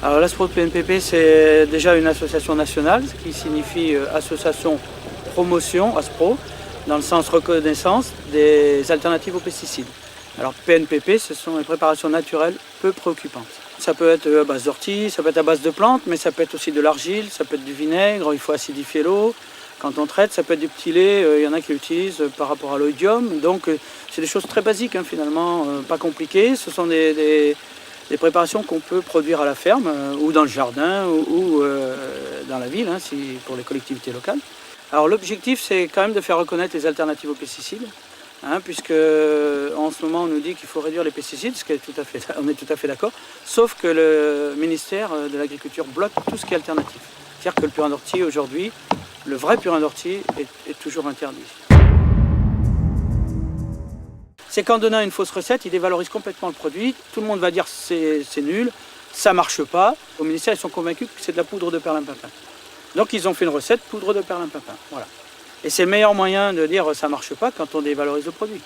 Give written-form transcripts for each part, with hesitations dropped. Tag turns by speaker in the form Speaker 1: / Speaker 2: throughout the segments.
Speaker 1: Alors l'ASPRO de PNPP, c'est déjà une association nationale, ce qui signifie association promotion, ASPRO, dans le sens reconnaissance des alternatives aux pesticides. Alors PNPP, ce sont les préparations naturelles peu préoccupantes. Ça peut être à base d'ortie, ça peut être à base de plantes, mais ça peut être aussi de l'argile, ça peut être du vinaigre, il faut acidifier l'eau. Quand on traite, ça peut être du petit lait, il y en a qui l'utilisent par rapport à l'oïdium. Donc c'est des choses très basiques finalement, pas compliquées. Ce sont des préparations qu'on peut produire à la ferme ou dans le jardin ou dans la ville, pour les collectivités locales. Alors l'objectif, c'est quand même de faire reconnaître les alternatives aux pesticides, puisque en ce moment on nous dit qu'il faut réduire les pesticides, on est tout à fait d'accord, sauf que le ministère de l'Agriculture bloque tout ce qui est alternatif. C'est-à-dire que le purin d'ortie aujourd'hui, le vrai purin d'ortie est toujours interdit. C'est qu'en donnant une fausse recette, ils dévalorisent complètement le produit. Tout le monde va dire c'est nul, ça ne marche pas. Au ministère, ils sont convaincus que c'est de la poudre de perlimpinpin. Donc ils ont fait une recette poudre de perlimpinpin. Voilà. Et c'est le meilleur moyen de dire ça ne marche pas quand on dévalorise le produit.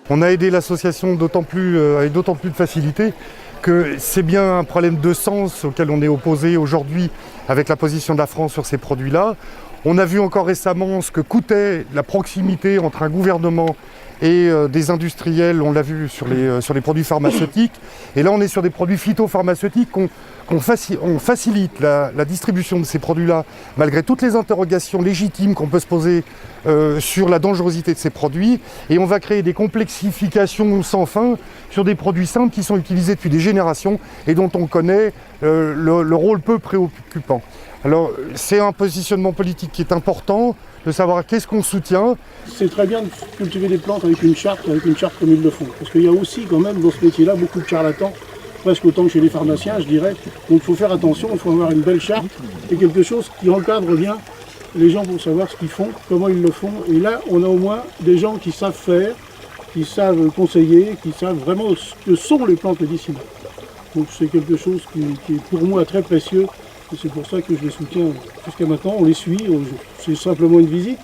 Speaker 2: On a aidé l'association avec d'autant plus de facilité que c'est bien un problème de sens auquel on est opposé aujourd'hui avec la position de la France sur ces produits-là. On a vu encore récemment ce que coûtait la proximité entre un gouvernement et des industriels, on l'a vu sur les produits pharmaceutiques. Et là, on est sur des produits phytopharmaceutiques. On facilite la distribution de ces produits-là, malgré toutes les interrogations légitimes qu'on peut se poser sur la dangerosité de ces produits. Et on va créer des complexifications sans fin sur des produits simples qui sont utilisés depuis des générations et dont on connaît le rôle peu préoccupant. Alors, c'est un positionnement politique qui est important, de savoir qu'est-ce qu'on soutient.
Speaker 3: C'est très bien de cultiver des plantes avec une charte comme ils le font. Parce qu'il y a aussi quand même dans ce métier-là beaucoup de charlatans, presque autant que chez les pharmaciens, je dirais. Donc il faut faire attention, il faut avoir une belle charte et quelque chose qui encadre bien les gens pour savoir ce qu'ils font, comment ils le font. Et là, on a au moins des gens qui savent faire, qui savent conseiller, qui savent vraiment ce que sont les plantes médicinales. Donc c'est quelque chose qui est pour moi très précieux. Et c'est pour ça que je les soutiens jusqu'à maintenant. On les suit, c'est simplement une visite.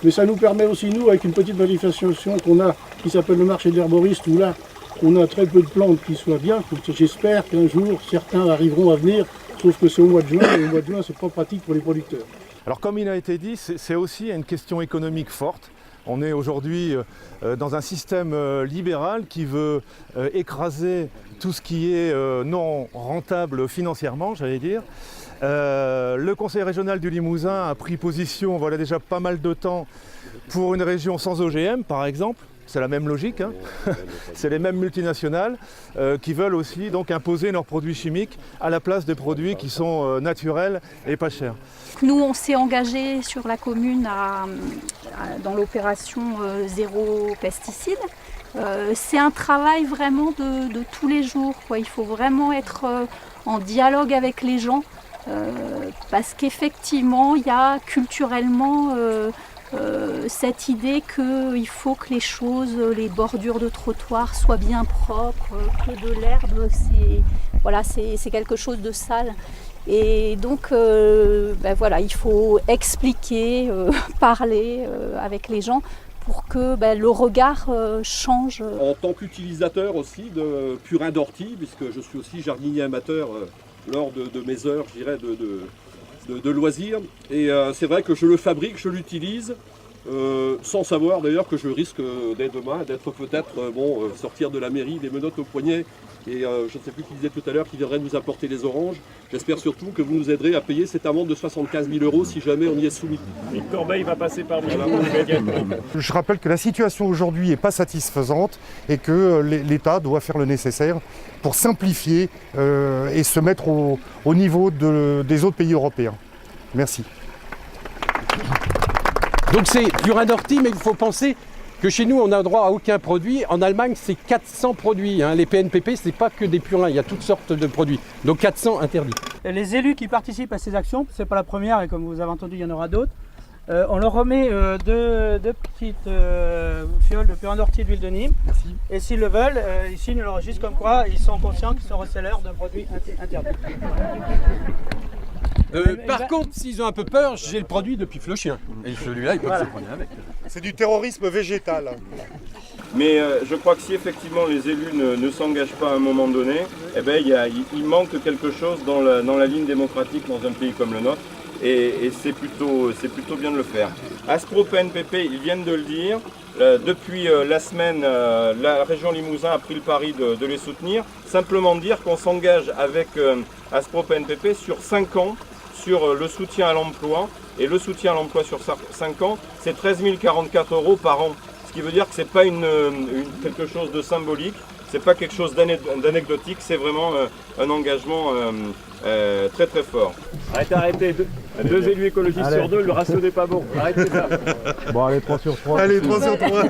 Speaker 3: Mais ça nous permet aussi, nous, avec une petite manifestation qu'on a, qui s'appelle le marché de l'herboriste, où là, on a très peu de plantes qui soient bien. J'espère qu'un jour, certains arriveront à venir, sauf que c'est au mois de juin, et au mois de juin, c'est pas pratique pour les producteurs.
Speaker 4: Alors comme il a été dit, c'est aussi une question économique forte. On est aujourd'hui dans un système libéral qui veut écraser tout ce qui est non rentable financièrement, j'allais dire. Le Conseil régional du Limousin a pris position, voilà déjà pas mal de temps, pour une région sans OGM par exemple. C'est la même logique, c'est les mêmes multinationales qui veulent aussi donc imposer leurs produits chimiques à la place des produits qui sont naturels et pas chers.
Speaker 5: Nous, on s'est engagé sur la commune dans l'opération zéro pesticide. C'est un travail vraiment de tous les jours, quoi. Il faut vraiment être en dialogue avec les gens parce qu'effectivement, il y a culturellement cette idée qu'il faut que les choses, les bordures de trottoir soient bien propres, que de l'herbe, c'est quelque chose de sale. Et donc, il faut expliquer, parler avec les gens pour que le regard change.
Speaker 6: En tant qu'utilisateur aussi de purin d'ortie, puisque je suis aussi jardinier amateur lors de mes heures, je dirais, de loisirs. Et c'est vrai que je le fabrique, je l'utilise, sans savoir d'ailleurs que je risque dès demain d'être peut-être sortir de la mairie les menottes au poignet. Et je ne sais plus qui disait tout à l'heure qui viendrait nous apporter les oranges. J'espère surtout que vous nous aiderez à payer cette amende de 75 000 € si jamais on y est soumis.
Speaker 7: Une corbeille va passer par vous immédiatement.
Speaker 2: Je rappelle que la situation aujourd'hui n'est pas satisfaisante et que l'État doit faire le nécessaire pour simplifier et se mettre au niveau des autres pays européens. Merci.
Speaker 8: Donc c'est purin d'ortie, mais il faut penser que chez nous, on n'a droit à aucun produit. En Allemagne, c'est 400 produits. Les PNPP, ce n'est pas que des purins, il y a toutes sortes de produits. Donc 400 interdits.
Speaker 1: Les élus qui participent à ces actions, ce n'est pas la première et comme vous avez entendu, il y en aura d'autres. On leur remet deux petites fioles de purin d'ortie et d'huile de Nîmes. Merci. Et s'ils le veulent, ils signent le registre comme quoi ils sont conscients qu'ils sont receleurs d'un produit interdit.
Speaker 8: Par contre, s'ils ont un peu peur, j'ai le produit depuis Flochien. Et celui-là, ils peuvent se prendre avec.
Speaker 2: C'est du terrorisme végétal.
Speaker 9: Mais je crois que si effectivement les élus ne s'engagent pas à un moment donné, eh ben, il manque quelque chose dans la ligne démocratique dans un pays comme le nôtre. Et c'est plutôt bien de le faire. Aspro PNPP, ils viennent de le dire. Depuis la semaine, la région Limousin a pris le pari de les soutenir. Simplement dire qu'on s'engage avec Aspro PNPP sur 5 ans sur le soutien à l'emploi. Et le soutien à l'emploi sur 5 ans, c'est 13 044 € par an. Ce qui veut dire que ce n'est pas quelque chose de symbolique, ce n'est pas quelque chose d'anecdotique, c'est vraiment un engagement très très fort.
Speaker 7: Arrêtez. Deux élus écologistes sur 2, le ratio n'est pas bon. Arrêtez ça.
Speaker 4: Bon, allez, 3 sur 3.
Speaker 2: Allez, 3 sur 3.